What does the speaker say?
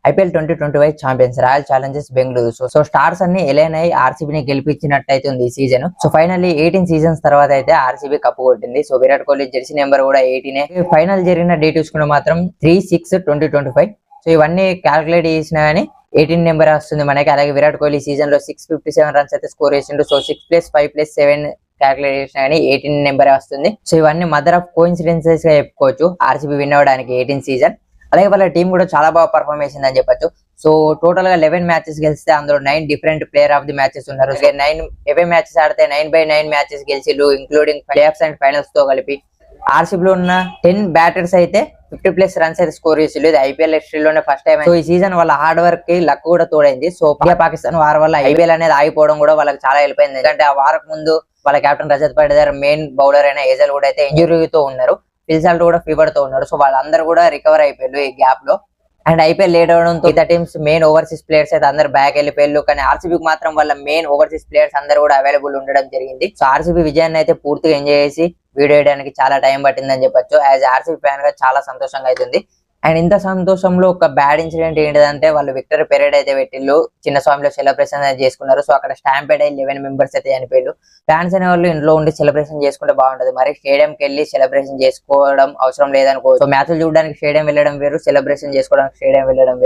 IPL 2025 champions royal Challengers Bengaluru. So stars అన్ని ఎలైనాయి ఆర్సీబీని గెలిపించినట్టయితే ఉంది ఈ సీజన్. సో ఫైనల్లీ 18 సీజన్స్ తర్వాత అయితే ఆర్సీబీ కప్పు కొట్టింది. So Virat Kohli Jersey number కూడా 18. ఫైనల్ జరిగిన డేట్ చూసుకుంటే మాత్రం 3/6/2025. సో ఇవన్నీ క్యాల్కులేట్ చేసినా గానీ 18 నెంబర్ వస్తుంది మనకి. అలాగే విరాట్ కోహ్లీ సీజన్ లో 657 రన్స్ అయితే స్కోర్ చేసిండు. సో 6+5+7 క్యాల్కులేట్ చేసినా గానీ 18 నెంబర్ వస్తుంది. సో ఇవన్నీ మదర్ ఆఫ్ కోఇన్సిడెన్సెస్ గా చెప్పుకోవచ్చు ఆర్సీబీ విన్ అవ్వడానికి 18 సీజన్. అలాగే వాళ్ళ టీం కూడా చాలా బాగా పర్ఫార్మ్ చేసిందని చెప్పొచ్చు. సో టోటల్ గా 11 మ్యాచెస్ గెలిస్తే అందులో 9 different player of the matches ఉన్నారు. 9 అవే మ్యాచెస్ ఆడితే 9/9 మ్యాచెస్ గెలిచిళ్ళు, including play offs and finals తో కలిపి. ఆర్సీబీలో ఉన్న 10 బ్యాటర్స్ అయితే 50+ రన్స్ అయితే స్కోర్ చేసిళ్ళు. ఇది ఐపీఎల్ హిస్టరీలోనే ఫస్ట్ టైం. సో ఈ సీజన్ వాళ్ళ హార్డ్ వర్క్ కి లక్ కూడా తోడైంది. సో ఇండియా పాకిస్తాన్ వార్ వల్ల ఐపీఎల్ అనేది ఆగిపోవడం కూడా వాళ్ళకి చాలా హెల్ప్ అయింది. ఎందుకంటే ఆ వారకు ముందు వాళ్ళ captain Rajat Patidar, main bowler అయిన ఏజల్ కూడా అయితే ఇంజురీతో ఉన్నారు. ఫిల్సాల్ట్ కూడా ఫీవర్ తో ఉన్నారు. సో వాళ్ళందరూ కూడా రికవర్ అయిపోయారు ఈ గ్యాప్ లో. అండ్ ఐపీఎల్ లేట్ అవడంతో ఇతర టీమ్స్ మెయిన్ ఓవర్సీస్ ప్లేయర్స్ అయితే అందరు బ్యాక్ వెళ్ళిపోయారు. కానీ ఆర్సీబీకి మాత్రం వాళ్ళ మెయిన్ ఓవర్సీస్ ప్లేయర్స్ అందరూ కూడా అవైలబుల్ ఉండడం జరిగింది. సో ఆర్సీబీ విజయాన్ని అయితే పూర్తిగా ఎంజాయ్ చేసి వీడియో వేయడానికి చాలా టైం పట్టిందని చెప్పొచ్చు. యాజ్ ఆర్సీబీ ఫ్యాన్ గా చాలా సంతోషంగా అవుతుంది. అండ్ ఇంత సంతోషంలో ఒక బ్యాడ్ ఇన్సిడెంట్ ఏంటిదంటే వాళ్ళు విక్టరీ పెరేడ్ అయితే పెట్టిళ్ళు, చిన్న స్వామిలో సెలబ్రేషన్ అయితే చేసుకున్నారు. సో అక్కడ స్టాంపేడ్ అయ్యి 11 మెంబర్స్ అయితే చనిపోయారు. ఫ్యాన్స్ అనే వాళ్ళు ఇంట్లో ఉండి సెలబ్రేషన్ చేసుకుంటే బాగుంటది. మరి స్టేడియంకి వెళ్ళి సెలబ్రేషన్ చేసుకోవడం అవసరం లేదనుకో. సో మ్యాచ్లు చూడడానికి స్టేడియం వెళ్ళడం వేరు, సెలబ్రేషన్ చేసుకోవడానికి స్టేడియం వెళ్ళడం వేరు.